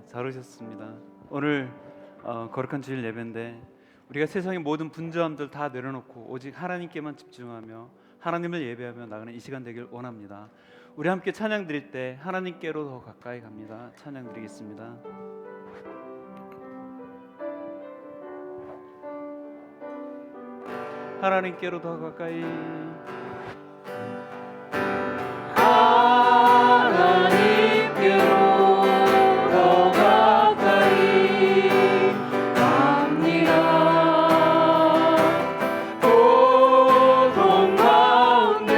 잘 오셨습니다. 오늘 거룩한 주일 예배인데 우리가 세상의 모든 분주함들 다 내려놓고 오직 하나님께만 집중하며 하나님을 예배하며 나가는 이 시간 되길 원합니다. 우리 함께 찬양 드릴 때 하나님께로 더 가까이 갑니다. 찬양 드리겠습니다. 하나님께로 더 가까이, 하나님께로 더 가까이 갑니다. 고통 가운데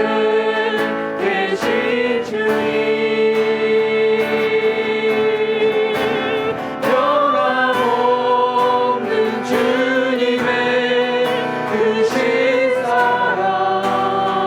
계신 주님, 변함없는 주님의 크신 사랑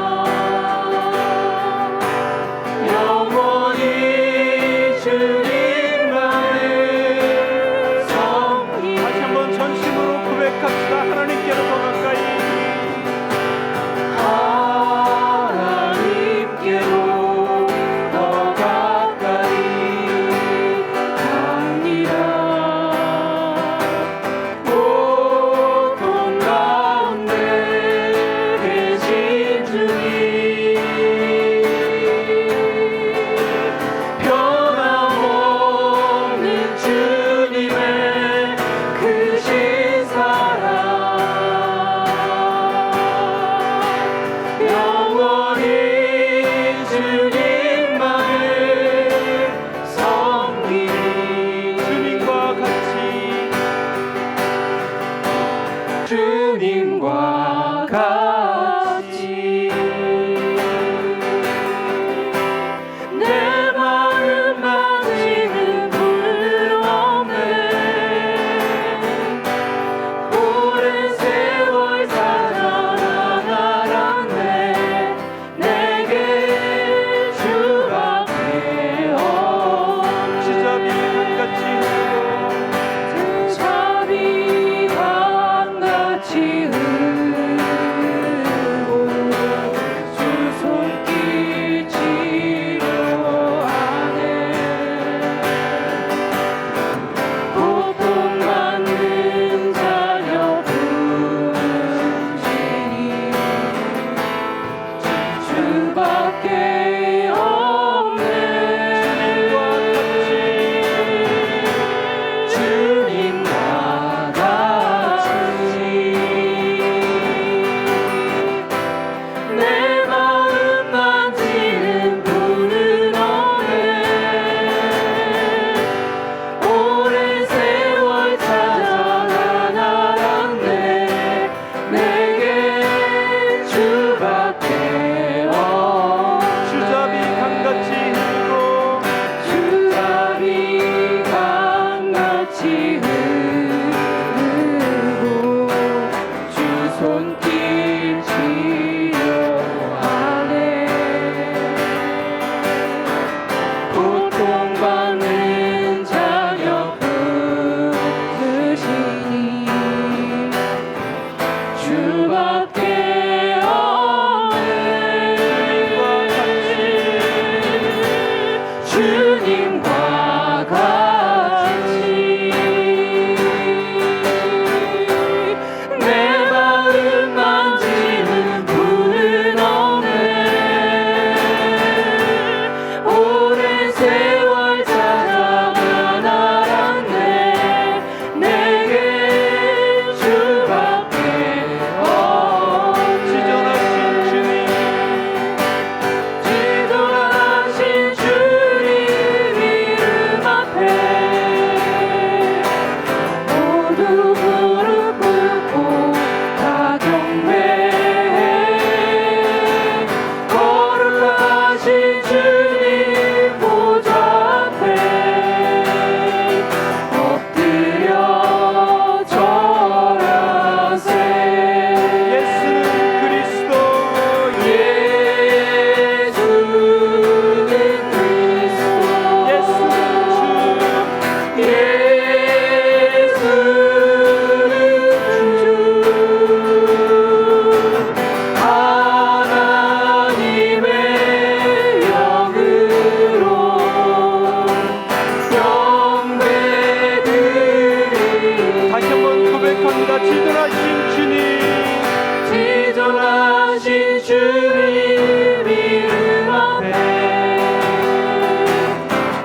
거룩하신 주님 이름 앞에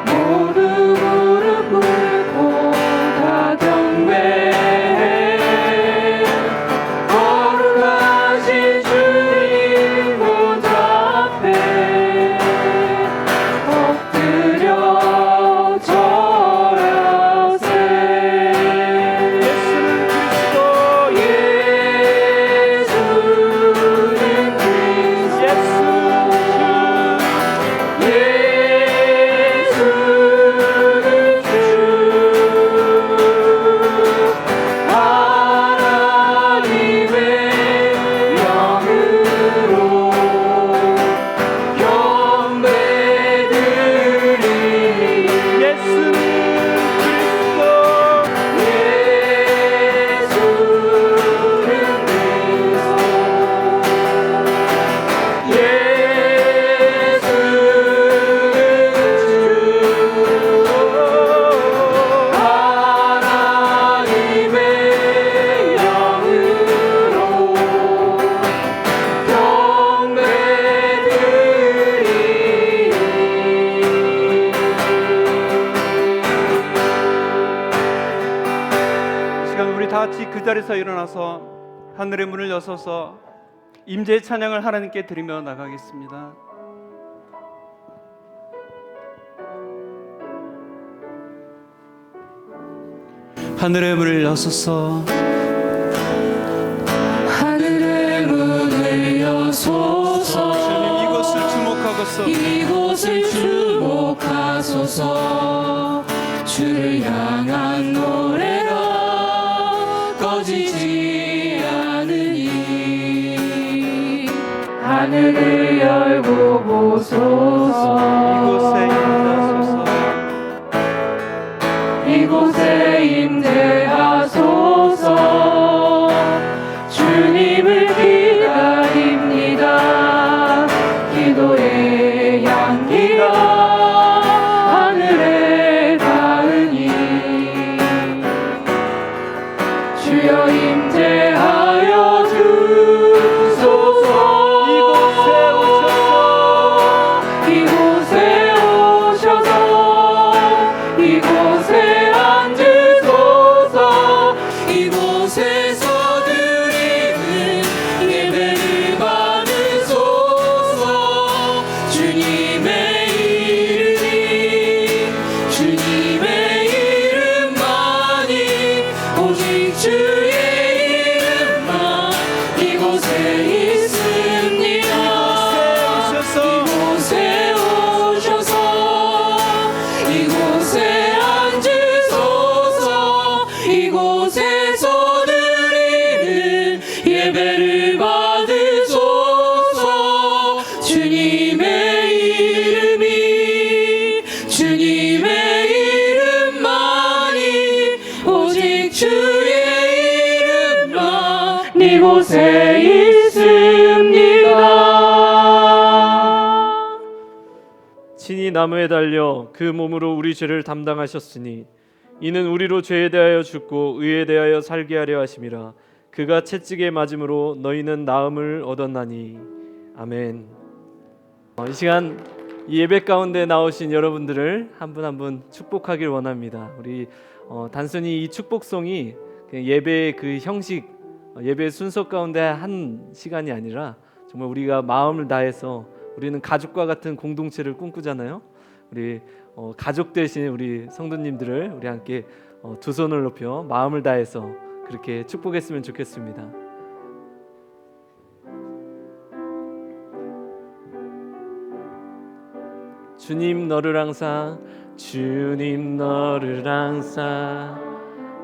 모두 무릎 꿇고 다 경배해. 거룩하신 주님 보좌 앞에 엎드려 절하세. 다 같이 그 자리에서 일어나서 하늘의 문을 여서서 임재의 찬양을 하나님께 드리며 나가겠습니다. 하늘의 문을 여서서 하늘의 문을 여소서. 주님 이곳을 주목하소서. 이곳을 주목하소서. 주를 향한 노래가 꺼지지 않으니 하늘을 열고 보소서. 이곳에 임재하소서. 주님을 기다립니다. 기도의 향기가 하늘에 닿으니 주여 임재하여 주소서. 이곳에 오셔서 이곳에 앉으소서. 이곳에서 드리는 예배를 받으소서. 주님의 이름만이 오직 주의 이름만 이곳에 있습니다. 이곳에 오셔서 이곳에 앉으소서. 이곳에서 드리는 예배를 받으소서. 주님의 이름만이 오직 주의 이름만 이곳에 있습니다. 친히 나무에 달려 그 몸으로 우리 죄를 담당하셨으니 이는 우리로 죄에 대하여 죽고 의에 대하여 살게 하려 하심이라. 그가 채찍에 맞음으로 너희는 나음을 얻었나니. 아멘. 이 시간 이 예배 가운데 나오신 여러분들을 한 분 한 분 축복하길 원합니다. 우리 단순히 이 축복송이 예배의 그 형식, 예배의 순서 가운데 한 시간이 아니라 정말 우리가 마음을 다해서 우리는 가족과 같은 공동체를 꿈꾸잖아요. 우리 가족 되신 우리 성도님들을 우리 함께 두 손을 높여 마음을 다해서 그렇게 축복했으면 좋겠습니다. 주님 너를 항상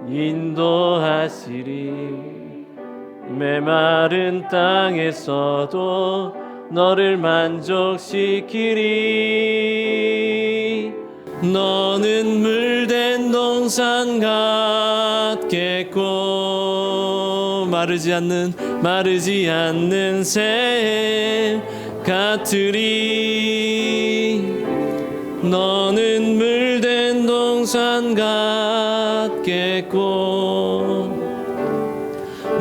인도하시리. 메마른 땅에서도 너를 만족시키리. 너는 물된 동산 같겠고 마르지 않는 샘 같으리. 너는 물된 동산 같겠고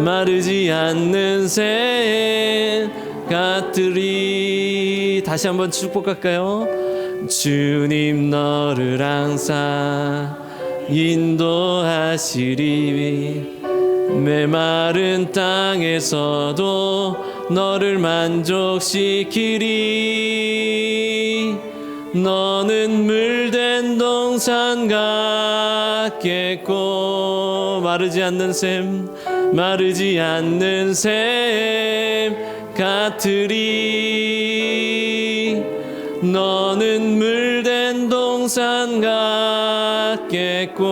마르지 않는 샘 같으리. 다시 한번 축복할까요? 주님 너를 항상 인도하시리. 메마른 땅에서도 너를 만족시키리. 너는 물된 동산 같겠고 마르지 않는 샘 마르지 않는 샘 같으리. 너는 물된 동산 같겠고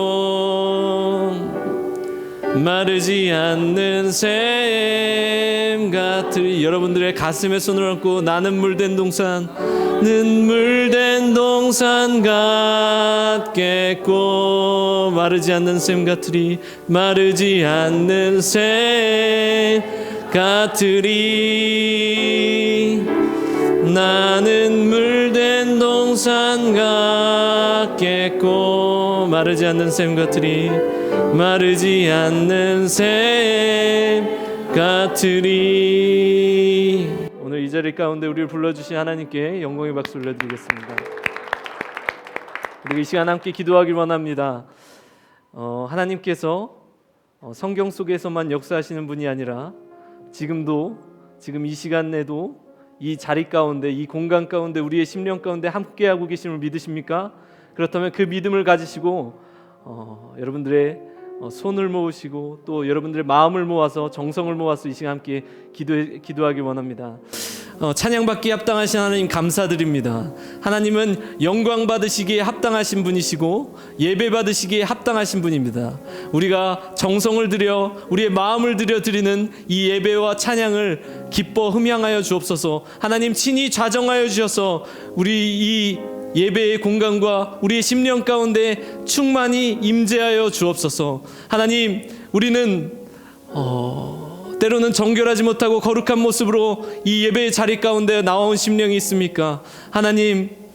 마르지 않는 샘 같으리. 여러분들의 가슴에 손을 얹고 나는 물된 동산 같겠고 마르지 않는 샘 같으리. 마르지 않는 샘 같으리. 나는 물된 동산 같겠고 마르지 않는 샘 같으리. 마르지 않는 샘 같으리. 오늘 이 자리 가운데 우리를 불러주신 하나님께 영광의 박수 올려드리겠습니다. 그리고 이 시간 함께 기도하길 원합니다. 하나님께서 성경 속에서만 역사하시는 분이 아니라 지금 이 시간 내도 이 자리 가운데 이 공간 가운데 우리의 심령 가운데 함께하고 계심을 믿으십니까? 그렇다면 그 믿음을 가지시고 여러분들의 손을 모으시고 또 여러분들의 마음을 모아서 정성을 모아서 이 시간 함께 기도하길 원합니다. 찬양받기에 합당하신 하나님 감사드립니다. 하나님은 영광 받으시기에 합당하신 분이시고 예배 받으시기에 합당하신 분입니다. 우리가 정성을 들여 우리의 마음을 들여 드리는 이 예배와 찬양을 기뻐 흠양하여 주옵소서. 하나님 친히 좌정하여 주셔서 우리 이 예배의 공간과 우리의 심령 가운데 충만히 임재하여 주옵소서. 하나님, 우리는 때로는 정결하지 못하고 거룩한 모습으로 이 예배의 자리 가운데 나온 심령이 있습니까? 하나님,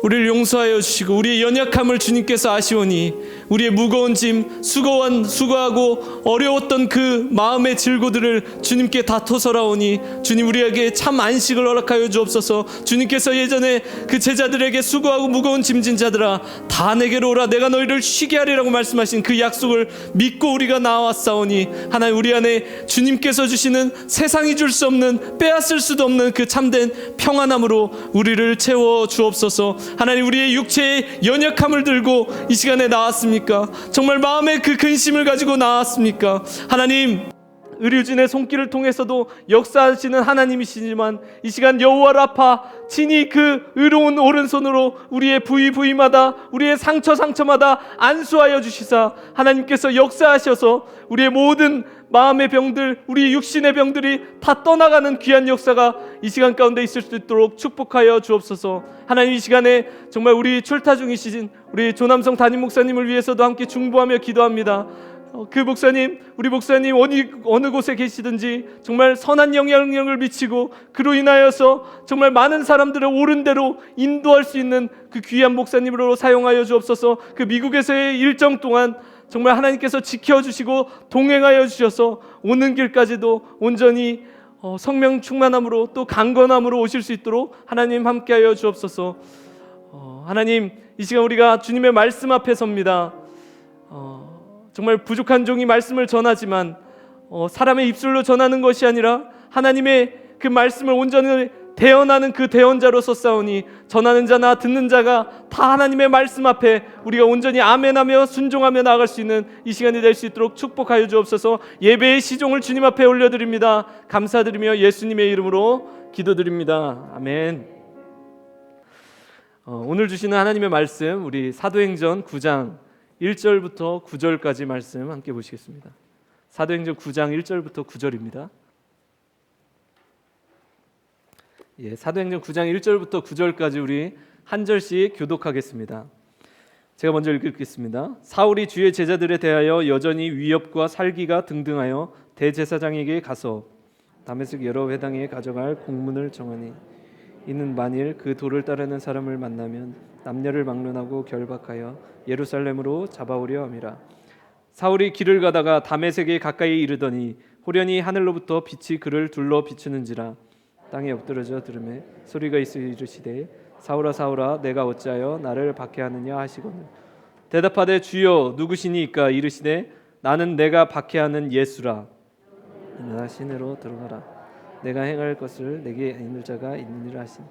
우리를 용서하여 주시고 우리의 연약함을 주님께서 아시오니 우리의 무거운 짐 수고하고 어려웠던 그 마음의 질고들을 주님께 다 토설하오니 주님 우리에게 참 안식을 허락하여 주옵소서. 주님께서 예전에 그 제자들에게 수고하고 무거운 짐진 자들아 다 내게로 오라 내가 너희를 쉬게 하리라고 말씀하신 그 약속을 믿고 우리가 나왔사오니 하나님 우리 안에 주님께서 주시는 세상이 줄 수 없는 빼앗을 수도 없는 그 참된 평안함으로 우리를 채워 주옵소서. 하나님 우리의 육체의 연약함을 들고 이 시간에 나왔습니까? 정말 마음의 그 근심을 가지고 나왔습니까? 하나님 의료진의 손길을 통해서도 역사하시는 하나님이시지만 이 시간 여호와 라파 친히 그 의로운 오른손으로 우리의 부위마다 우리의 상처마다 안수하여 주시사 하나님께서 역사하셔서 우리의 모든 마음의 병들 우리 육신의 병들이 다 떠나가는 귀한 역사가 이 시간 가운데 있을 수 있도록 축복하여 주옵소서. 하나님 이 시간에 정말 우리 출타 중이신 우리 조남성 담임 목사님을 위해서도 함께 중보하며 기도합니다. 그 목사님, 우리 목사님 어느 곳에 계시든지 정말 선한 영향력을 미치고 그로 인하여서 정말 많은 사람들을 옳은 대로 인도할 수 있는 그 귀한 목사님으로 사용하여 주옵소서. 그 미국에서의 일정 동안 정말 하나님께서 지켜주시고 동행하여 주셔서 오는 길까지도 온전히 성령 충만함으로 또 강건함으로 오실 수 있도록 하나님 함께하여 주옵소서. 하나님 이 시간 우리가 주님의 말씀 앞에 섭니다. 정말 부족한 종이 말씀을 전하지만 사람의 입술로 전하는 것이 아니라 하나님의 그 말씀을 온전히 대언하는 그 대언자로서 싸우니 전하는 자나 듣는 자가 다 하나님의 말씀 앞에 우리가 온전히 아멘하며 순종하며 나아갈 수 있는 이 시간이 될 수 있도록 축복하여 주옵소서. 예배의 시종을 주님 앞에 올려드립니다. 감사드리며 예수님의 이름으로 기도드립니다. 아멘. 오늘 주시는 하나님의 말씀 우리 사도행전 9장 1절부터 9절까지 말씀 함께 보시겠습니다. 사도행전 9장 1절부터 9절입니다. 사도행전 9장 1절부터 9절까지 우리 한 절씩 교독하겠습니다. 제가 먼저 읽겠습니다. 사울이 주의 제자들에 대하여 여전히 위협과 살기가 등등하여 대제사장에게 가서 다메섹 여러 회당에 가져갈 공문을 정하니 이는 만일 그 도를 따르는 사람을 만나면 남녀를 막론하고 결박하여 예루살렘으로 잡아오려 함이라. 사울이 길을 가다가 다메섹에 가까이 이르더니 호련히 하늘로부터 빛이 그를 둘러 비추는지라. 땅에 엎드러져 들음에 소리가 있어 이르시되 사울아 사울아 내가 어찌하여 나를 박해하느냐 하시거늘 대답하되 주여 누구시니이까 이르시되 나는 내가 박해하는 예수라. 나 시내로 들어가라. 내가 행할 것을 내게 이룰 자가 있느니라 하시니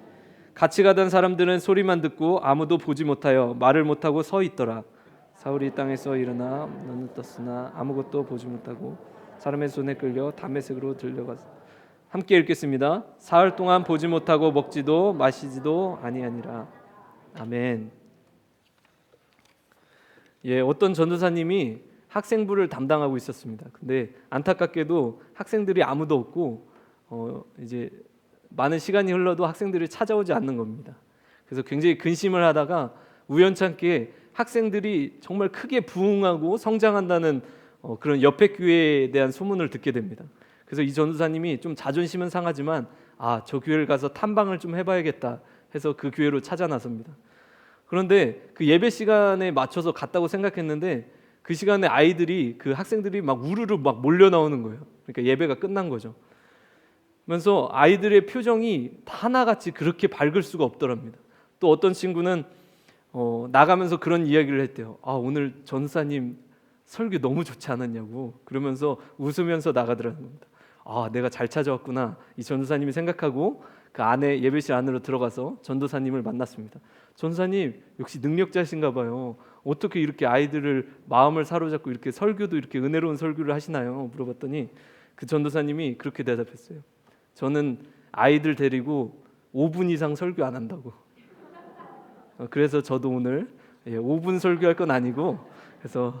같이 가던 사람들은 소리만 듣고 아무도 보지 못하여 말을 못하고 서 있더라. 사울이 땅에서 일어나 눈을 떴으나 아무것도 보지 못하고 사람의 손에 끌려 다메섹으로 들려가서 함께 읽겠습니다. 사흘 동안 보지 못하고 먹지도 마시지도 아니하니라. 아멘. 예, 어떤 전도사님이 학생부를 담당하고 있었습니다. 근데 안타깝게도 학생들이 아무도 없고 이제 많은 시간이 흘러도 학생들이 찾아오지 않는 겁니다. 그래서 굉장히 근심을 하다가 우연찮게 학생들이 정말 크게 부흥하고 성장한다는 그런 옆에 교회에 대한 소문을 듣게 됩니다. 그래서 이 전도사님이 좀 자존심은 상하지만 저 교회를 가서 탐방을 좀 해봐야겠다 해서 그 교회로 찾아 나섭니다. 그런데 그 예배 시간에 맞춰서 갔다고 생각했는데 그 시간에 그 학생들이 막 우르르 막 몰려 나오는 거예요. 그러니까 예배가 끝난 거죠. 그러면서 아이들의 표정이 하나같이 그렇게 밝을 수가 없더랍니다. 또 어떤 친구는 나가면서 그런 이야기를 했대요. 오늘 전사님 설교 너무 좋지 않았냐고 그러면서 웃으면서 나가더라는 겁니다. 내가 잘 찾아왔구나 이 전도사님이 생각하고 그 안에 예배실 안으로 들어가서 전도사님을 만났습니다. 전도사님 역시 능력자신가 봐요. 어떻게 이렇게 아이들을 마음을 사로잡고 이렇게 설교도 이렇게 은혜로운 설교를 하시나요? 물어봤더니 그 전도사님이 그렇게 대답했어요. 저는 아이들 데리고 5분 이상 설교 안 한다고. 그래서 저도 오늘 5분 설교할 건 아니고 그래서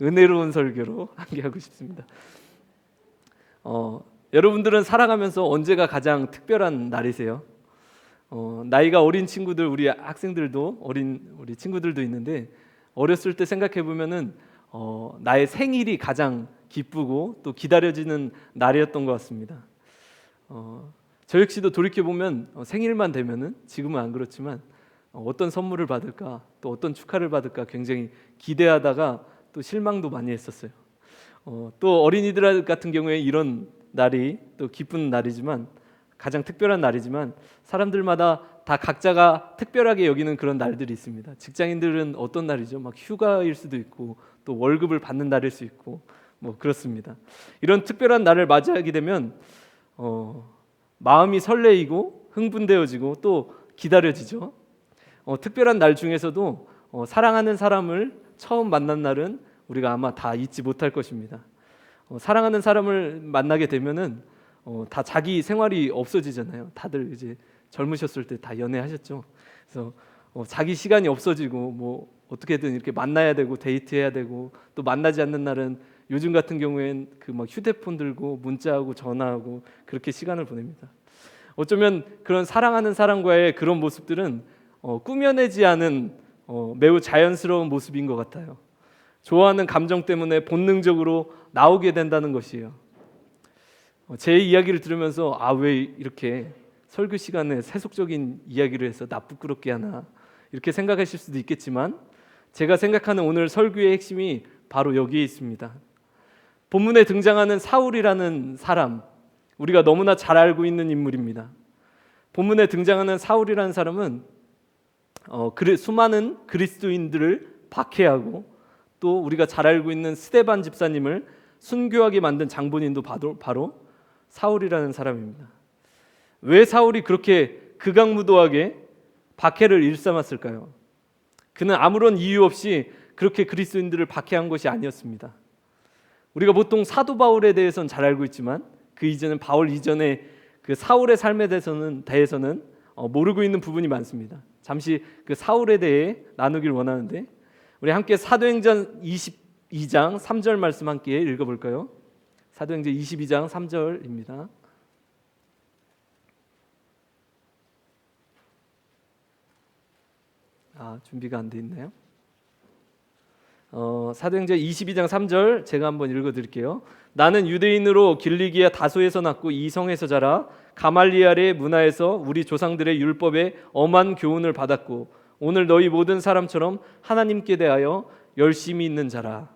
은혜로운 설교로 함께하고 싶습니다. 여러분들은 살아가면서 언제가 가장 특별한 날이세요? 나이가 어린 친구들, 우리 학생들도 우리 친구들도 있는데 어렸을 때 생각해 보면은 나의 생일이 가장 기쁘고 또 기다려지는 날이었던 것 같습니다. 저 역시도 돌이켜 보면 생일만 되면은 지금은 안 그렇지만 어떤 선물을 받을까 또 어떤 축하를 받을까 굉장히 기대하다가 또 실망도 많이 했었어요. 또 어린이들 같은 경우에 이런 날이 또 기쁜 날이지만 가장 특별한 날이지만 사람들마다 다 각자가 특별하게 여기는 그런 날들이 있습니다. 직장인들은 어떤 날이죠? 막 휴가일 수도 있고 또 월급을 받는 날일 수 있고 뭐 그렇습니다. 이런 특별한 날을 맞이하게 되면 마음이 설레이고 흥분되어지고 또 기다려지죠. 특별한 날 중에서도 사랑하는 사람을 처음 만난 날은 우리가 아마 다 잊지 못할 것입니다. 사랑하는 사람을 만나게 되면은 다 자기 생활이 없어지잖아요. 다들 이제 젊으셨을 때 다 연애하셨죠. 그래서 자기 시간이 없어지고 뭐 어떻게든 이렇게 만나야 되고 데이트해야 되고 또 만나지 않는 날은 요즘 같은 경우엔 그 막 휴대폰 들고 문자하고 전화하고 그렇게 시간을 보냅니다. 어쩌면 그런 사랑하는 사람과의 그런 모습들은 꾸며내지 않은 매우 자연스러운 모습인 것 같아요. 좋아하는 감정 때문에 본능적으로 나오게 된다는 것이에요. 제 이야기를 들으면서 왜 이렇게 설교 시간에 세속적인 이야기를 해서 나 부끄럽게 하나 이렇게 생각하실 수도 있겠지만 제가 생각하는 오늘 설교의 핵심이 바로 여기에 있습니다. 본문에 등장하는 사울이라는 사람, 우리가 너무나 잘 알고 있는 인물입니다. 본문에 등장하는 사울이라는 사람은 수많은 그리스도인들을 박해하고 또 우리가 잘 알고 있는 스데반 집사님을 순교하게 만든 장본인도 바로 사울이라는 사람입니다. 왜 사울이 그렇게 극악무도하게 박해를 일삼았을까요? 그는 아무런 이유 없이 그렇게 그리스도인들을 박해한 것이 아니었습니다. 우리가 보통 사도 바울에 대해서는 잘 알고 있지만 그 이전은 바울 이전에 그 사울의 삶에 대해서는 모르고 있는 부분이 많습니다. 잠시 그 사울에 대해 나누길 원하는데 우리 함께 사도행전 22장 3절 말씀 함께 읽어볼까요? 사도행전 22장 3절입니다. 준비가 안 돼 있나요? 사도행전 22장 3절 제가 한번 읽어드릴게요. 나는 유대인으로 길리기아 다소에서 났고 이 성에서 자라 가말리엘의 문화에서 우리 조상들의 율법에 엄한 교훈을 받았고 오늘 너희 모든 사람처럼 하나님께 대하여 열심히 있는 자라.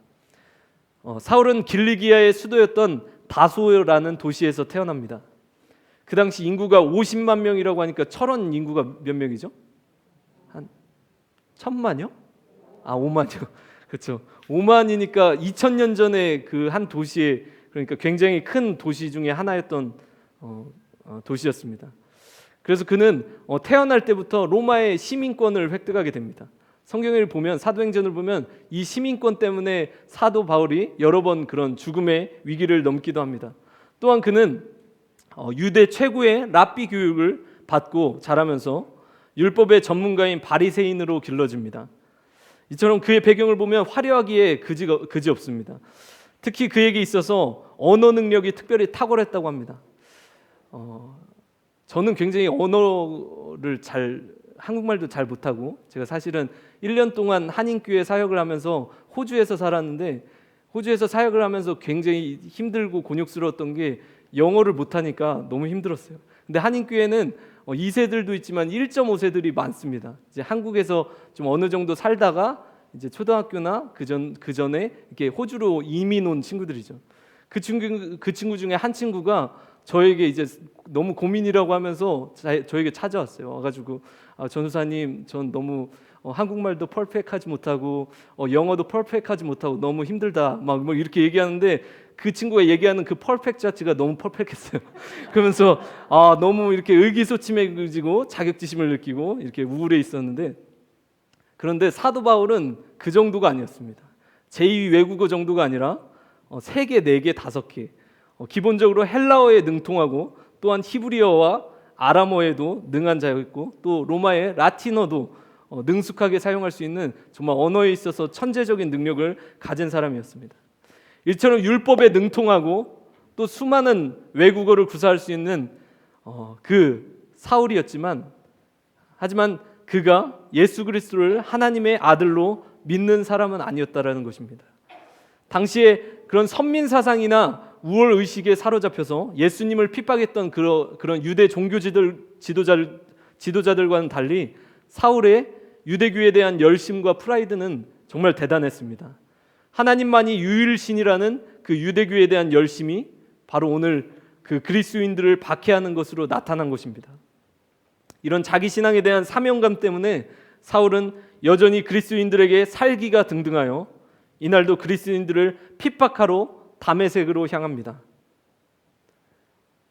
사울은 길리기아의 수도였던 다소라는 도시에서 태어납니다. 그 당시 인구가 50만 명이라고 하니까 철원 인구가 몇 명이죠? 한 1000만요? 5만요. 그렇죠. 5만이니까 2000년 전에 그 한 도시에, 그러니까 굉장히 큰 도시 중에 하나였던 도시였습니다. 그래서 그는 태어날 때부터 로마의 시민권을 획득하게 됩니다. 성경을 보면, 사도행전을 보면 이 시민권 때문에 사도 바울이 여러 번 그런 죽음의 위기를 넘기도 합니다. 또한 그는 유대 최고의 랍비 교육을 받고 자라면서 율법의 전문가인 바리새인으로 길러집니다. 이처럼 그의 배경을 보면 화려하기에 그지 없습니다. 특히 그에게 있어서 언어 능력이 특별히 탁월했다고 합니다. 저는 굉장히 언어를 한국말도 잘 못하고, 제가 사실은 1년 동안 한인교회 사역을 하면서 호주에서 살았는데, 호주에서 사역을 하면서 굉장히 힘들고 곤욕스러웠던 게 영어를 못하니까 너무 힘들었어요. 근데 한인교회는 2세들도 있지만 1.5세들이 많습니다. 이제 한국에서 좀 어느 정도 살다가 이제 초등학교나 그 전에 이렇게 호주로 이민 온 친구들이죠. 그 친구 중에 한 친구가 저에게 이제 너무 고민이라고 하면서 저에게 찾아왔어요. 와가지고 전우사님, 전 너무 한국말도 퍼펙트하지 못하고 영어도 퍼펙트하지 못하고 너무 힘들다 막 이렇게 얘기하는데, 그 친구가 얘기하는 그 퍼펙트 자체가 너무 퍼펙트했어요. 그러면서 너무 이렇게 의기소침해지고 자격지심을 느끼고 이렇게 우울해 있었는데, 그런데 사도 바울은 그 정도가 아니었습니다. 제2 외국어 정도가 아니라 3개, 4개, 5개, 기본적으로 헬라어에 능통하고 또한 히브리어와 아람어에도 능한 자였고, 또 로마의 라틴어도 능숙하게 사용할 수 있는 정말 언어에 있어서 천재적인 능력을 가진 사람이었습니다. 이처럼 율법에 능통하고 또 수많은 외국어를 구사할 수 있는 그 사울이었지만, 하지만 그가 예수 그리스도를 하나님의 아들로 믿는 사람은 아니었다라는 것입니다. 당시에 그런 선민 사상이나 우월 의식에 사로잡혀서 예수님을 핍박했던 그런 유대 종교 지도자들과는 달리 사울의 유대교에 대한 열심과 프라이드는 정말 대단했습니다. 하나님만이 유일신이라는 그 유대교에 대한 열심이 바로 오늘 그 그리스도인들을 박해하는 것으로 나타난 것입니다. 이런 자기 신앙에 대한 사명감 때문에 사울은 여전히 그리스도인들에게 살기가 등등하여 이날도 그리스도인들을 핍박하러 다메섹으로 향합니다.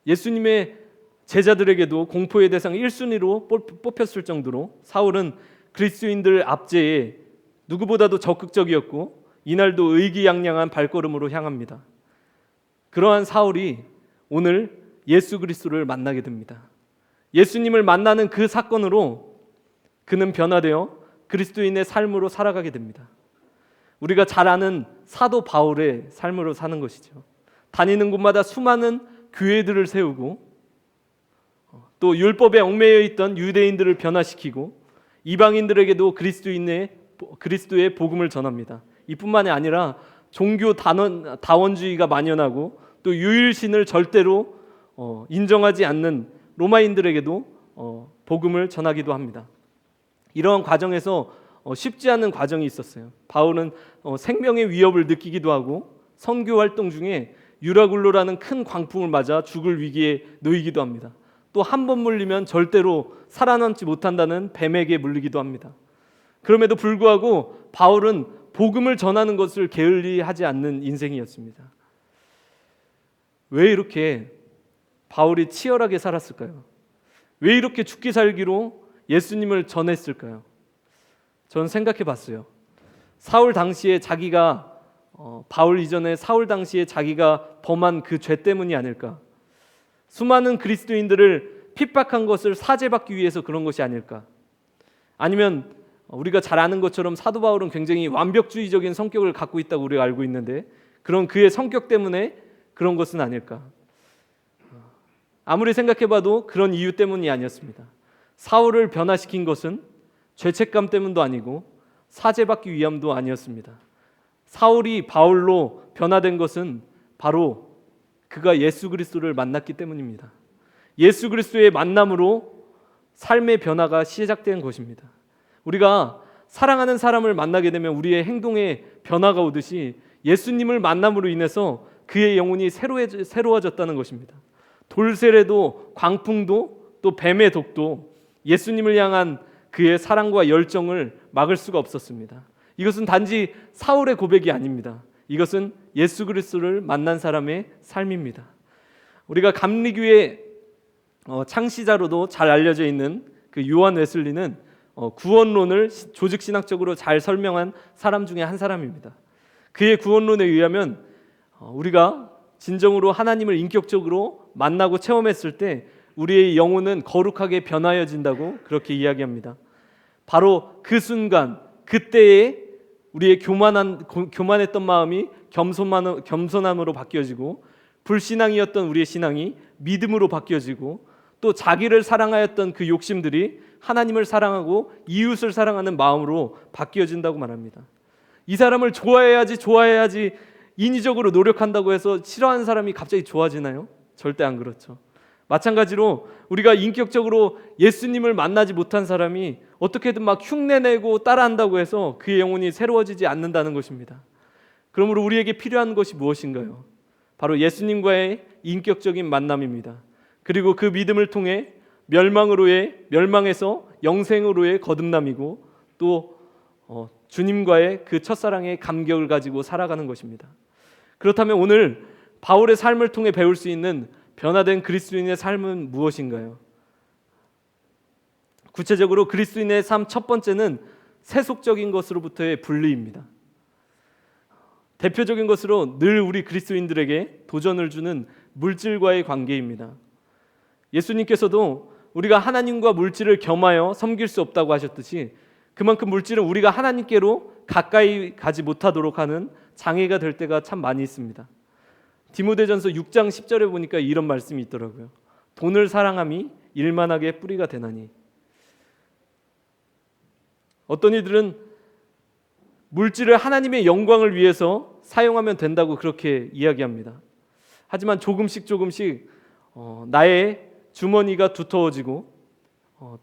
예수님의 제자들에게도 공포의 대상 1순위로 뽑혔을 정도로 사울은 그리스도인들 압제에 누구보다도 적극적이었고, 이날도 의기양양한 발걸음으로 향합니다. 그러한 사울이 오늘 예수 그리스도를 만나게 됩니다. 예수님을 만나는 그 사건으로 그는 변화되어 그리스도인의 삶으로 살아가게 됩니다. 우리가 잘 아는 사도 바울의 삶으로 사는 것이죠. 다니는 곳마다 수많은 교회들을 세우고, 또 율법에 얽매여 있던 유대인들을 변화시키고, 이방인들에게도 그리스도의 복음을 전합니다. 이뿐만이 아니라 종교 다원주의가 만연하고, 또 유일신을 절대로 인정하지 않는 로마인들에게도 복음을 전하기도 합니다. 이러한 과정에서 쉽지 않은 과정이 있었어요. 바울은 생명의 위협을 느끼기도 하고, 선교 활동 중에 유라굴로라는 큰 광풍을 맞아 죽을 위기에 놓이기도 합니다. 또 한 번 물리면 절대로 살아남지 못한다는 뱀에게 물리기도 합니다. 그럼에도 불구하고 바울은 복음을 전하는 것을 게을리하지 않는 인생이었습니다. 왜 이렇게 바울이 치열하게 살았을까요? 왜 이렇게 죽기 살기로 예수님을 전했을까요? 저는 생각해 봤어요. 사울 당시에 자기가 바울 이전에 사울 당시에 자기가 범한 그 죄 때문이 아닐까? 수많은 그리스도인들을 핍박한 것을 사죄받기 위해서 그런 것이 아닐까? 아니면 우리가 잘 아는 것처럼 사도 바울은 굉장히 완벽주의적인 성격을 갖고 있다고 우리가 알고 있는데, 그런 그의 성격 때문에 그런 것은 아닐까? 아무리 생각해봐도 그런 이유 때문이 아니었습니다. 사울을 변화시킨 것은 죄책감 때문도 아니고 사죄받기 위함도 아니었습니다. 사울이 바울로 변화된 것은 바로 그가 예수 그리스도를 만났기 때문입니다. 예수 그리스도의 만남으로 삶의 변화가 시작된 것입니다. 우리가 사랑하는 사람을 만나게 되면 우리의 행동에 변화가 오듯이 예수님을 만남으로 인해서 그의 영혼이 새로워졌다는 것입니다. 돌세례도 광풍도 또 뱀의 독도 예수님을 향한 그의 사랑과 열정을 막을 수가 없었습니다. 이것은 단지 사울의 고백이 아닙니다. 이것은 예수 그리스도를 만난 사람의 삶입니다. 우리가 감리교의 창시자로도 잘 알려져 있는 그 요한 웨슬리는 구원론을 조직 신학적으로 잘 설명한 사람 중에 한 사람입니다. 그의 구원론에 의하면 우리가 진정으로 하나님을 인격적으로 만나고 체험했을 때 우리의 영혼은 거룩하게 변화해진다고 그렇게 이야기합니다. 바로 그 순간 그때에 우리의 교만했던 마음이 겸손함으로 바뀌어지고 불신앙이었던 우리의 신앙이 믿음으로 바뀌어지고 또 자기를 사랑하였던 그 욕심들이 하나님을 사랑하고 이웃을 사랑하는 마음으로 바뀌어진다고 말합니다. 이 사람을 좋아해야지 인위적으로 노력한다고 해서 싫어하는 사람이 갑자기 좋아지나요? 절대 안 그렇죠. 마찬가지로 우리가 인격적으로 예수님을 만나지 못한 사람이 어떻게든 막 흉내내고 따라한다고 해서 그의 영혼이 새로워지지 않는다는 것입니다. 그러므로 우리에게 필요한 것이 무엇인가요? 바로 예수님과의 인격적인 만남입니다. 그리고 그 믿음을 통해 멸망에서 영생으로의 거듭남이고 또 주님과의 그 첫사랑의 감격을 가지고 살아가는 것입니다. 그렇다면 오늘 바울의 삶을 통해 배울 수 있는 변화된 그리스도인의 삶은 무엇인가요? 구체적으로 그리스도인의 삶 첫 번째는 세속적인 것으로부터의 분리입니다. 대표적인 것으로 늘 우리 그리스도인들에게 도전을 주는 물질과의 관계입니다. 예수님께서도 우리가 하나님과 물질을 겸하여 섬길 수 없다고 하셨듯이 그만큼 물질은 우리가 하나님께로 가까이 가지 못하도록 하는 장애가 될 때가 참 많이 있습니다. 디모데전서 6장 10절에 보니까 이런 말씀이 있더라고요. 돈을 사랑함이 일만하게 뿌리가 되나니. 어떤 이들은 물질을 하나님의 영광을 위해서 사용하면 된다고 그렇게 이야기합니다. 하지만 조금씩 나의 주머니가 두터워지고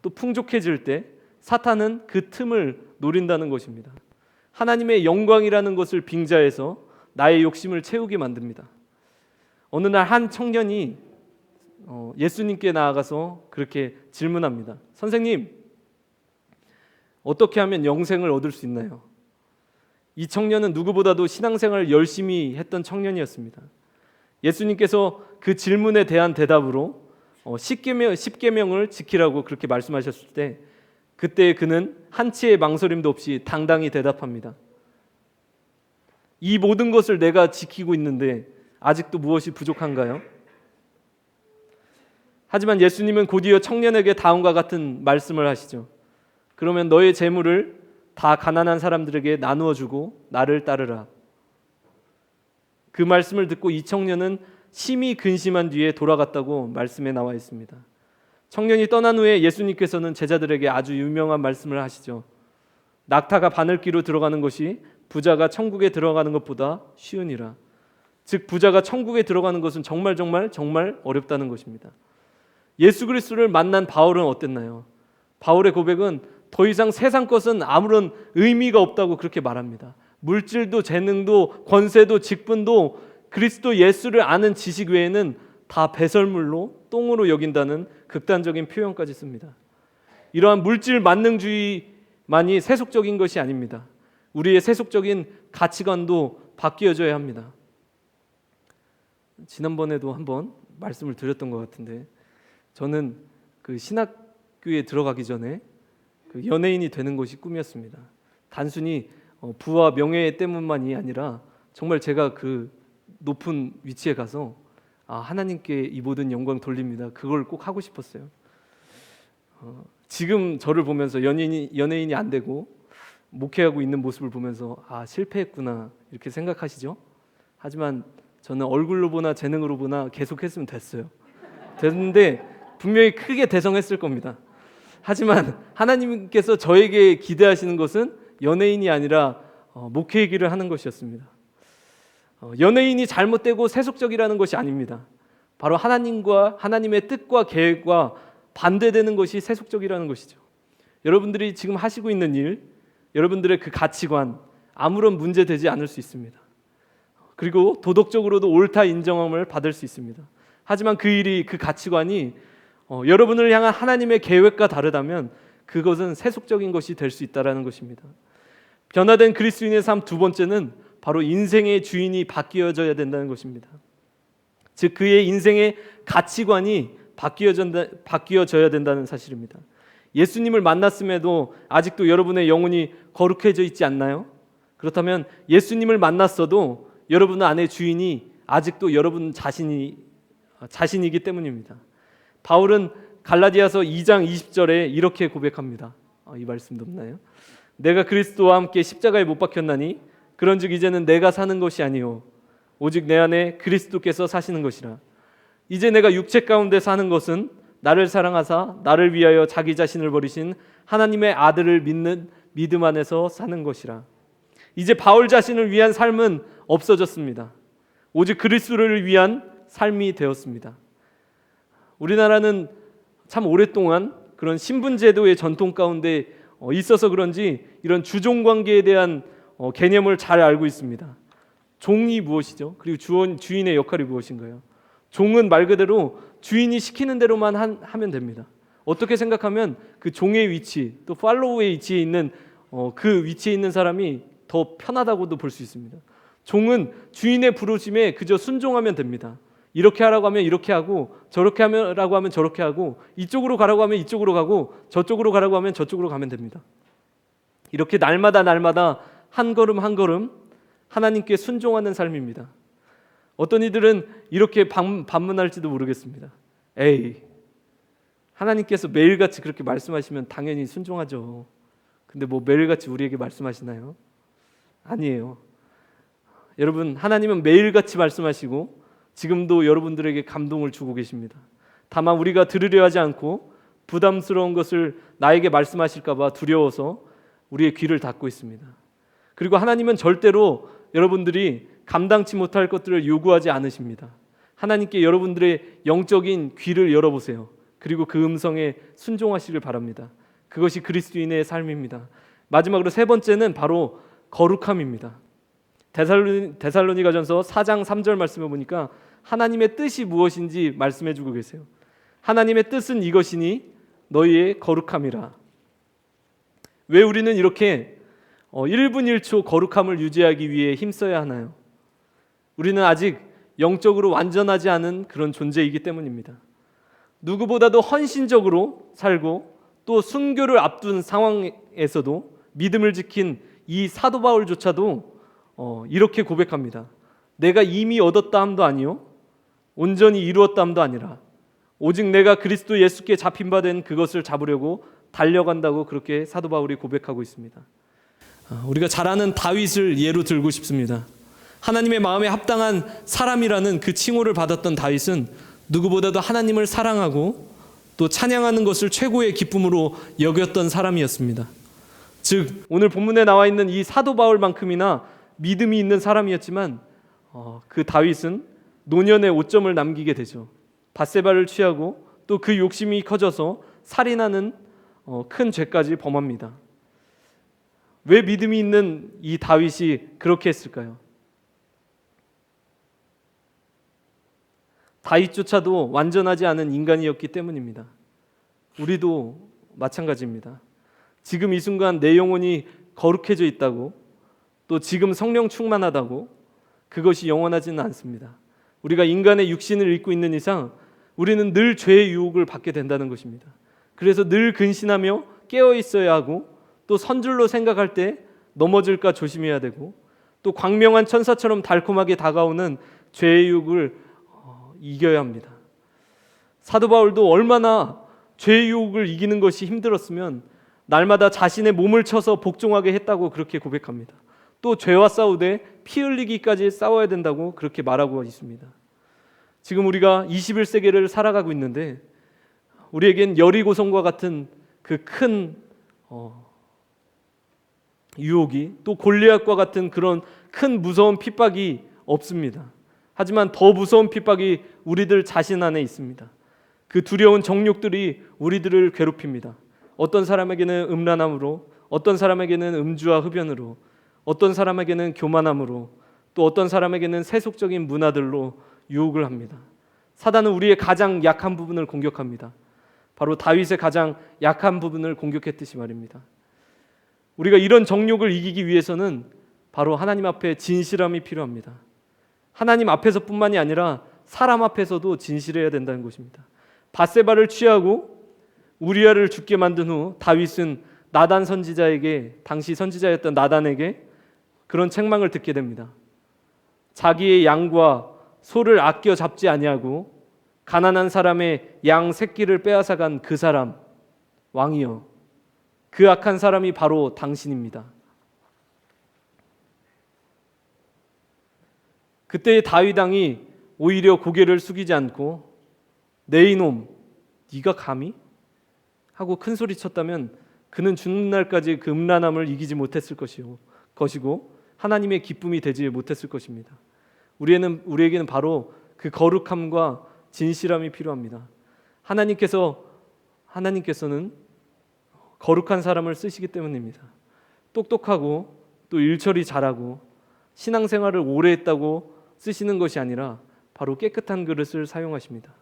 또 풍족해질 때 사탄은 그 틈을 노린다는 것입니다. 하나님의 영광이라는 것을 빙자해서 나의 욕심을 채우게 만듭니다. 어느 날 한 청년이 예수님께 나아가서 그렇게 질문합니다. 선생님, 어떻게 하면 영생을 얻을 수 있나요? 이 청년은 누구보다도 신앙생활을 열심히 했던 청년이었습니다. 예수님께서 그 질문에 대한 대답으로 10계명을 지키라고 그렇게 말씀하셨을 때 그때 그는 한치의 망설임도 없이 당당히 대답합니다. 이 모든 것을 내가 지키고 있는데 아직도 무엇이 부족한가요? 하지만 예수님은 곧이어 청년에게 다음과 같은 말씀을 하시죠. 그러면 너의 재물을 다 가난한 사람들에게 나누어 주고 나를 따르라. 그 말씀을 듣고 이 청년은 심히 근심한 뒤에 돌아갔다고 말씀에 나와 있습니다. 청년이 떠난 후에 예수님께서는 제자들에게 아주 유명한 말씀을 하시죠. 낙타가 바늘귀로 들어가는 것이 부자가 천국에 들어가는 것보다 쉬우니라. 즉 부자가 천국에 들어가는 것은 정말 어렵다는 것입니다. 예수 그리스도를 만난 바울은 어땠나요? 바울의 고백은 더 이상 세상 것은 아무런 의미가 없다고 그렇게 말합니다. 물질도 재능도 권세도 직분도 그리스도 예수를 아는 지식 외에는 다 배설물로 똥으로 여긴다는 극단적인 표현까지 씁니다. 이러한 물질 만능주의만이 세속적인 것이 아닙니다. 우리의 세속적인 가치관도 바뀌어져야 합니다. 지난번에도 한번 말씀을 드렸던 것 같은데 저는 그 신학교에 들어가기 전에 그 연예인이 되는 것이 꿈이었습니다. 단순히 부와 명예 때문만이 아니라 정말 제가 그 높은 위치에 가서 하나님께 이 모든 영광 돌립니다. 그걸 꼭 하고 싶었어요. 지금 저를 보면서 연예인이 안 되고 목회하고 있는 모습을 보면서 실패했구나 이렇게 생각하시죠? 하지만 저는 얼굴로 보나 재능으로 보나 계속했으면 됐는데 분명히 크게 대성했을 겁니다. 하지만 하나님께서 저에게 기대하시는 것은 연예인이 아니라 목회의 길을 하는 것이었습니다. 연예인이 잘못되고 세속적이라는 것이 아닙니다. 바로 하나님의 뜻과 계획과 반대되는 것이 세속적이라는 것이죠. 여러분들이 지금 하시고 있는 일, 여러분들의 그 가치관 아무런 문제되지 않을 수 있습니다. 그리고 도덕적으로도 옳다 인정함을 받을 수 있습니다. 하지만 그 일이, 그 가치관이 여러분을 향한 하나님의 계획과 다르다면 그것은 세속적인 것이 될 수 있다는 것입니다. 변화된 그리스도인의 삶 두 번째는 바로 인생의 주인이 바뀌어져야 된다는 것입니다. 즉 그의 인생의 가치관이 바뀌어져야 된다는 사실입니다. 예수님을 만났음에도 아직도 여러분의 영혼이 거룩해져 있지 않나요? 그렇다면 예수님을 만났어도 여러분 안의 주인이 아직도 여러분 자신이기 때문입니다. 바울은 갈라디아서 2장 20절에 이렇게 고백합니다. 이 말씀도 없나요? 내가 그리스도와 함께 십자가에 못 박혔나니 그런즉 이제는 내가 사는 것이 아니요 오직 내 안에 그리스도께서 사시는 것이라. 이제 내가 육체 가운데 사는 것은 나를 사랑하사 나를 위하여 자기 자신을 버리신 하나님의 아들을 믿는 믿음 안에서 사는 것이라. 이제 바울 자신을 위한 삶은 없어졌습니다. 오직 그리스도를 위한 삶이 되었습니다. 우리나라는 참 오랫동안 그런 신분제도의 전통 가운데 있어서 그런지 이런 주종관계에 대한 개념을 잘 알고 있습니다. 종이 무엇이죠? 그리고 주인의 역할이 무엇인가요? 종은 말 그대로 주인이 시키는 대로만 하면 됩니다. 어떻게 생각하면 그 종의 위치, 또 팔로우의 위치에 있는 그 위치에 있는 사람이 더 편하다고도 볼 수 있습니다. 종은 주인의 부르심에 그저 순종하면 됩니다. 이렇게 하라고 하면 이렇게 하고, 저렇게 하라고 하면 저렇게 하고, 이쪽으로 가라고 하면 이쪽으로 가고, 저쪽으로 가라고 하면 저쪽으로 가면 됩니다. 이렇게 날마다 한 걸음 한 걸음 하나님께 순종하는 삶입니다. 어떤 이들은 이렇게 반문할지도 모르겠습니다. 에이, 하나님께서 매일같이 그렇게 말씀하시면 당연히 순종하죠. 근데 뭐 매일같이 우리에게 말씀하시나요? 아니에요. 여러분, 하나님은 매일같이 말씀하시고 지금도 여러분들에게 감동을 주고 계십니다. 다만 우리가 들으려 하지 않고 부담스러운 것을 나에게 말씀하실까 봐 두려워서 우리의 귀를 닫고 있습니다. 그리고 하나님은 절대로 여러분들이 감당치 못할 것들을 요구하지 않으십니다. 하나님께 여러분들의 영적인 귀를 열어보세요. 그리고 그 음성에 순종하시길 바랍니다. 그것이 그리스도인의 삶입니다. 마지막으로 세 번째는 바로 거룩함입니다. 데살로니가전서 4장 3절 말씀을 보니까 하나님의 뜻이 무엇인지 말씀해주고 계세요. 하나님의 뜻은 이것이니 너희의 거룩함이라. 왜 우리는 이렇게 1분 1초 거룩함을 유지하기 위해 힘써야 하나요? 우리는 아직 영적으로 완전하지 않은 그런 존재이기 때문입니다. 누구보다도 헌신적으로 살고 또 순교를 앞둔 상황에서도 믿음을 지킨 이 사도 바울조차도 이렇게 고백합니다. 내가 이미 얻었다 함도 아니요 온전히 이루었다 함도 아니라 오직 내가 그리스도 예수께 잡힌 바 된 그것을 잡으려고 달려간다고 그렇게 사도 바울이 고백하고 있습니다. 우리가 잘 아는 다윗을 예로 들고 싶습니다. 하나님의 마음에 합당한 사람이라는 그 칭호를 받았던 다윗은 누구보다도 하나님을 사랑하고 또 찬양하는 것을 최고의 기쁨으로 여겼던 사람이었습니다. 즉 오늘 본문에 나와 있는 이 사도 바울만큼이나 믿음이 있는 사람이었지만 그 다윗은 노년의 오점을 남기게 되죠. 밧세바를 취하고 또 그 욕심이 커져서 살인하는 큰 죄까지 범합니다. 왜 믿음이 있는 이 다윗이 그렇게 했을까요? 다윗조차도 완전하지 않은 인간이었기 때문입니다. 우리도 마찬가지입니다. 지금 이 순간 내 영혼이 거룩해져 있다고 또 지금 성령 충만하다고 그것이 영원하지는 않습니다. 우리가 인간의 육신을 입고 있는 이상 우리는 늘 죄의 유혹을 받게 된다는 것입니다. 그래서 늘 근신하며 깨어 있어야 하고 또 선줄로 생각할 때 넘어질까 조심해야 되고 또 광명한 천사처럼 달콤하게 다가오는 죄의 유혹을 이겨야 합니다. 사도 바울도 얼마나 죄의 유혹을 이기는 것이 힘들었으면 날마다 자신의 몸을 쳐서 복종하게 했다고 그렇게 고백합니다. 또 죄와 싸우되 피 흘리기까지 싸워야 된다고 그렇게 말하고 있습니다. 지금 우리가 21세기를 살아가고 있는데 우리에겐 여리고성과 같은 그 큰 유혹이 또 골리앗과 같은 그런 큰 무서운 핍박이 없습니다. 하지만 더 무서운 핍박이 우리들 자신 안에 있습니다. 그 두려운 정욕들이 우리들을 괴롭힙니다. 어떤 사람에게는 음란함으로, 어떤 사람에게는 음주와 흡연으로, 어떤 사람에게는 교만함으로, 또 어떤 사람에게는 세속적인 문화들로 유혹을 합니다. 사단은 우리의 가장 약한 부분을 공격합니다. 바로 다윗의 가장 약한 부분을 공격했듯이 말입니다. 우리가 이런 정욕을 이기기 위해서는 바로 하나님 앞에 진실함이 필요합니다. 하나님 앞에서뿐만이 아니라 사람 앞에서도 진실해야 된다는 것입니다. 밧세바를 취하고 우리아를 죽게 만든 후 다윗은 나단 선지자에게, 당시 선지자였던 나단에게 그런 책망을 듣게 됩니다. 자기의 양과 소를 아껴 잡지 아니하고 가난한 사람의 양 새끼를 빼앗아간 그 사람, 왕이여, 그 악한 사람이 바로 당신입니다. 그때의 다윗 왕이 오히려 고개를 숙이지 않고 내 이놈, 네가 감히? 하고 큰 소리 쳤다면 그는 죽는 날까지 그 음란함을 이기지 못했을 것이고 하나님의 기쁨이 되지 못했을 것입니다. 우리에게는 바로 그 거룩함과 진실함이 필요합니다. 하나님께서는 거룩한 사람을 쓰시기 때문입니다. 똑똑하고 또 일처리 잘하고 신앙생활을 오래 했다고 쓰시는 것이 아니라 바로 깨끗한 그릇을 사용하십니다.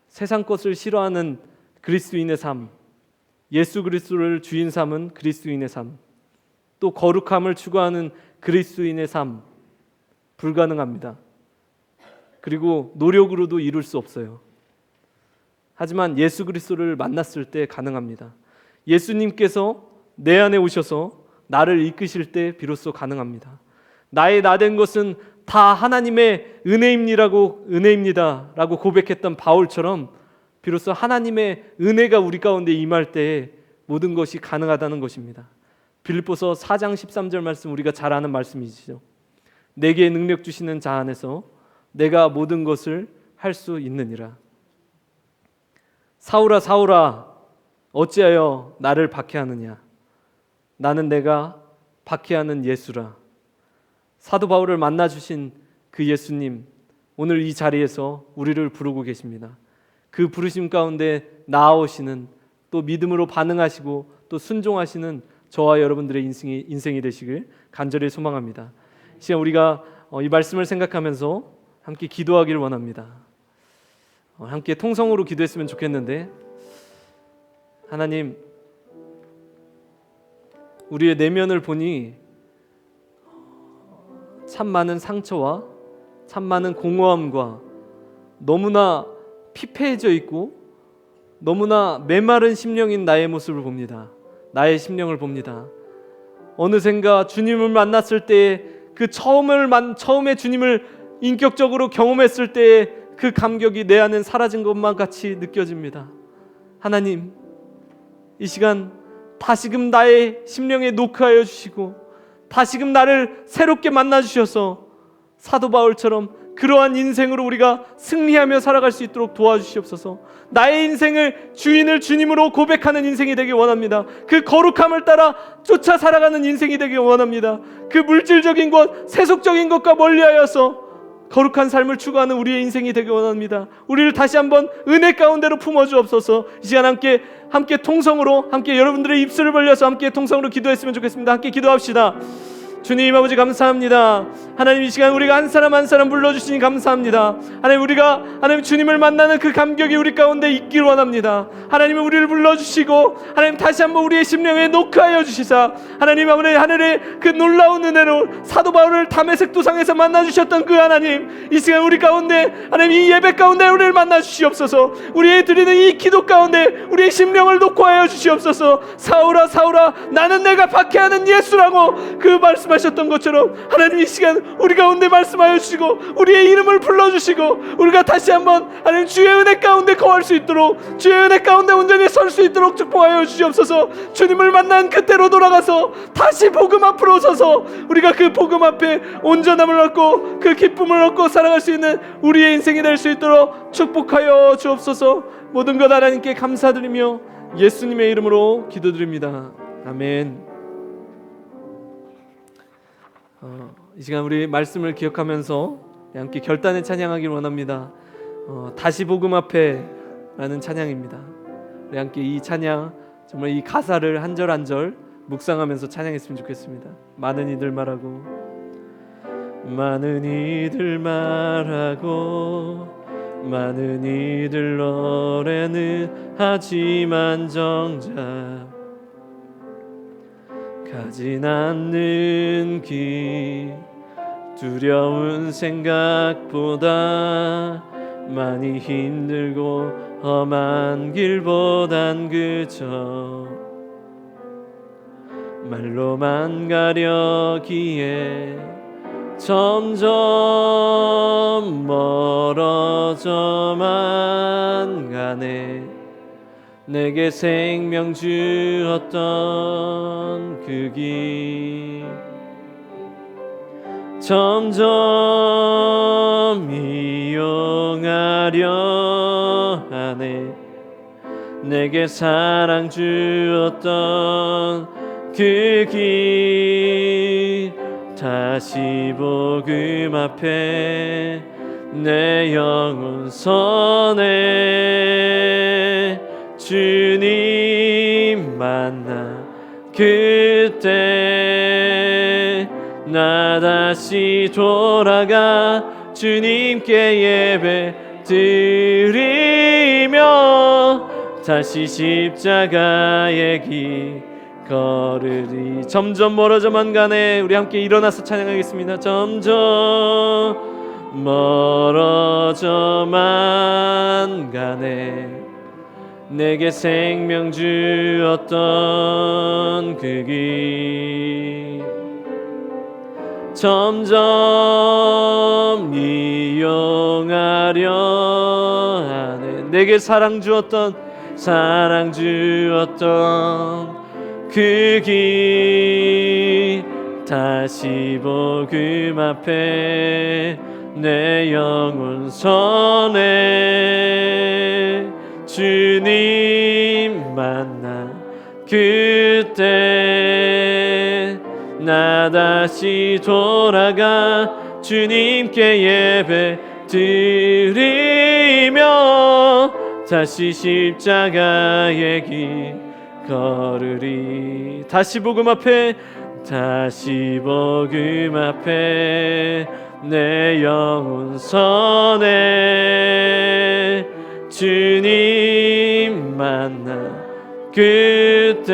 세상 것을 싫어하는 그리스도인의 삶, 예수 그리스도를 주인 삼은 그리스도인의 삶, 또 거룩함을 추구하는 그리스도인의 삶, 불가능합니다. 그리고 노력으로도 이룰 수 없어요. 하지만 예수 그리스도를 만났을 때 가능합니다. 예수님께서 내 안에 오셔서 나를 이끄실 때 비로소 가능합니다. 나의 나된 것은 다 하나님의 은혜입니다라고 고백했던 바울처럼 비로소 하나님의 은혜가 우리 가운데 임할 때에 모든 것이 가능하다는 것입니다. 빌립보서 4장 13절 말씀, 우리가 잘 아는 말씀이시죠. 내게 능력 주시는 자 안에서 내가 모든 것을 할 수 있느니라. 사울아 사울아 어찌하여 나를 박해하느냐, 나는 내가 박해하는 예수라. 사도 바울을 만나 주신 그 예수님, 오늘 이 자리에서 우리를 부르고 계십니다. 그 부르심 가운데 나아오시는, 또 믿음으로 반응하시고 또 순종하시는 저와 여러분들의 인생이 되시길 간절히 소망합니다. 이 시간 우리가 이 말씀을 생각하면서 함께 기도하기를 원합니다. 함께 통성으로 기도했으면 좋겠는데, 하나님, 우리의 내면을 보니 참 많은 상처와 참 많은 공허함과 너무나 피폐해져 있고 너무나 메마른 심령인 나의 모습을 봅니다. 나의 심령을 봅니다. 어느샌가 주님을 만났을 때에 그 처음에 주님을 인격적으로 경험했을 때의 그 감격이 내 안엔 사라진 것만 같이 느껴집니다. 하나님, 이 시간 다시금 나의 심령에 노크하여 주시고 다시금 나를 새롭게 만나 주셔서 사도 바울처럼 그러한 인생으로 우리가 승리하며 살아갈 수 있도록 도와주시옵소서. 나의 인생을 주인을 주님으로 고백하는 인생이 되길 원합니다. 그 거룩함을 따라 쫓아 살아가는 인생이 되길 원합니다. 그 물질적인 것, 세속적인 것과 멀리하여서 거룩한 삶을 추구하는 우리의 인생이 되길 원합니다. 우리를 다시 한번 은혜 가운데로 품어주옵소서. 이 시간 함께 통성으로, 함께 여러분들의 입술을 벌려서 함께 통성으로 기도했으면 좋겠습니다. 함께 기도합시다. 주님 아버지 감사합니다. 하나님, 이 시간 우리가 한 사람 한 사람 불러주시니 감사합니다. 하나님, 우리가 하나님 주님을 만나는 그 감격이 우리 가운데 있길 원합니다. 하나님은 우리를 불러주시고 하나님 다시 한번 우리의 심령에 노크하여 주시사 하나님 아버지 하늘의 그 놀라운 은혜로 사도 바울을 다메섹 도상에서 만나주셨던 그 하나님, 이 시간 우리 가운데 하나님 이 예배 가운데 우리를 만나 주시옵소서. 우리의 드리는 이 기도 가운데 우리의 심령을 노크하여 주시옵소서. 사울아 사울아 나는 내가 박해하는 예수라고 그 말씀하셨던 것처럼 하나님 이 시간 우리 가운데 말씀하여 주시고 우리의 이름을 불러주시고 우리가 다시 한번 하나님 주의 은혜 가운데 거할 수 있도록, 주의 은혜 가운데 온전히 설 수 있도록 축복하여 주시옵소서. 주님을 만난 그때로 돌아가서 다시 복음 앞으로 서서 우리가 그 복음 앞에 온전함을 얻고 그 기쁨을 얻고 살아갈 수 있는 우리의 인생이 될 수 있도록 축복하여 주옵소서. 모든 것 하나님께 감사드리며 예수님의 이름으로 기도드립니다. 아멘. 이 시간 우리 말씀을 기억하면서 함께 결단의 찬양하기를 원합니다. 다시 복음 앞에 라는 찬양입니다. 우리 함께 이 찬양, 정말 이 가사를 한 절 한 절 묵상하면서 찬양했으면 좋겠습니다. 많은 이들 말하고 많은 이들 말하고 많은 이들 노래는 하지만 정작 가진 않는 길 두려운 생각보다 많이 힘들고 험한 길보단 그저 말로만 가려기에 점점 멀어져만 가네. 내게 생명 주었던 그 길 점점 이용하려 하네. 내게 사랑 주었던 그 길 다시 복음 앞에 내 영혼 선해. 주님 만나 그때 나 다시 돌아가 주님께 예배 드리며 다시 십자가의 길 걸으리. 점점 멀어져만 가네. 우리 함께 일어나서 찬양하겠습니다. 점점 멀어져만 가네. 내게 생명 주었던 그 길 점점 이용하려 하네. 내게 사랑 주었던 그 길 다시 복음 앞에 내 영혼 선해. 주님 만나 그때 나 다시 돌아가 주님께 예배 드리며 다시 십자가의 길 걸으리. 다시 복음 앞에 내 영혼 선해. 주님 만나 그때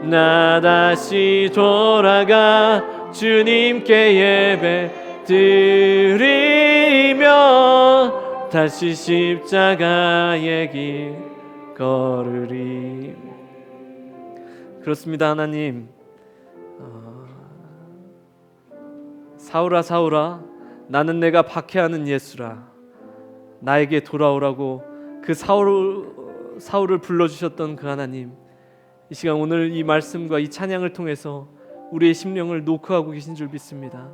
나 다시 돌아가 주님께 예배 드리며 다시 십자가의 길 걸으리. 그렇습니다. 하나님, 사울아 사울아 나는 내가 박해하는 예수라. 나에게 돌아오라고 그 사울을 불러주셨던 그 하나님, 이 시간 오늘 이 말씀과 이 찬양을 통해서 우리의 심령을 노크하고 계신 줄 믿습니다.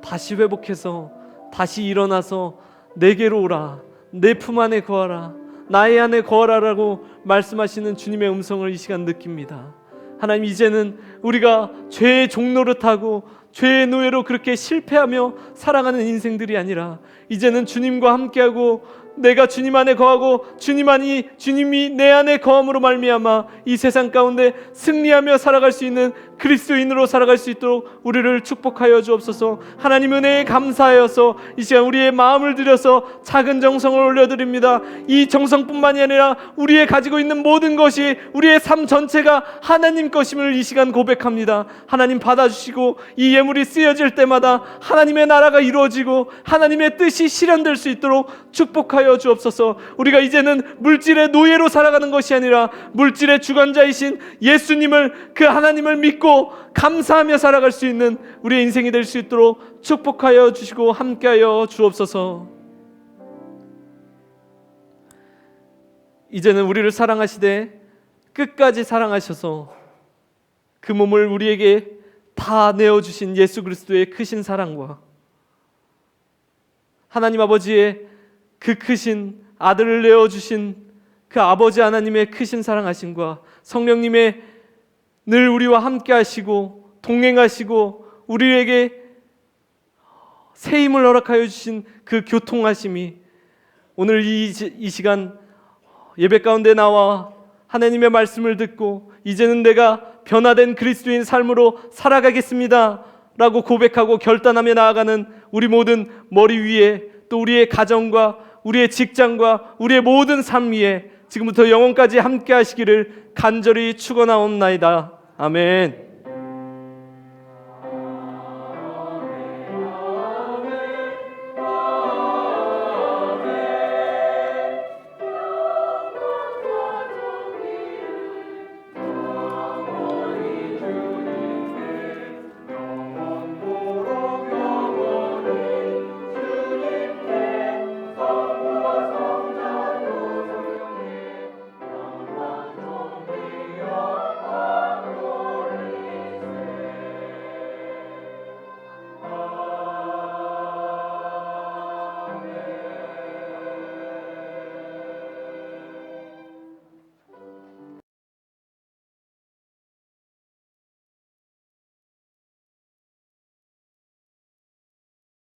다시 회복해서 다시 일어나서 내게로 오라. 내 품 안에 거하라. 나의 안에 거하라라고 말씀하시는 주님의 음성을 이 시간 느낍니다. 하나님, 이제는 우리가 죄의 종노릇하고 죄의 노예로 그렇게 실패하며 살아가는 인생들이 아니라 이제는 주님과 함께하고 내가 주님 안에 거하고 주님이 내 안에 거함으로 말미암아 이 세상 가운데 승리하며 살아갈 수 있는 그리스도인으로 살아갈 수 있도록 우리를 축복하여 주옵소서. 하나님 은혜에 감사하여서 이 시간 우리의 마음을 들여서 작은 정성을 올려드립니다. 이 정성뿐만이 아니라 우리의 가지고 있는 모든 것이 우리의 삶 전체가 하나님 것임을 이 시간 고백합니다. 하나님 받아주시고 이 예물이 쓰여질 때마다 하나님의 나라가 이루어지고 하나님의 뜻이 실현될 수 있도록 축복하여 주옵소서. 우리가 이제는 물질의 노예로 살아가는 것이 아니라 물질의 주관자이신 예수님을, 그 하나님을 믿고 감사하며 살아갈 수 있는 우리의 인생이 될 수 있도록 축복하여 주시고 함께하여 주옵소서. 이제는 우리를 사랑하시되 끝까지 사랑하셔서 그 몸을 우리에게 다 내어주신 예수 그리스도의 크신 사랑과 하나님 아버지의 그 크신 아들을 내어주신 그 아버지 하나님의 크신 사랑하심과 성령님의 늘 우리와 함께 하시고 동행하시고 우리에게 새 힘을 허락하여 주신 그 교통하심이 오늘 이 시간 예배 가운데 나와 하나님의 말씀을 듣고 이제는 내가 변화된 그리스도인 삶으로 살아가겠습니다 라고 고백하고 결단하며 나아가는 우리 모든 머리 위에, 또 우리의 가정과 우리의 직장과 우리의 모든 삶 위에 지금부터 영원까지 함께 하시기를 간절히 축원하옵나이다. 아멘.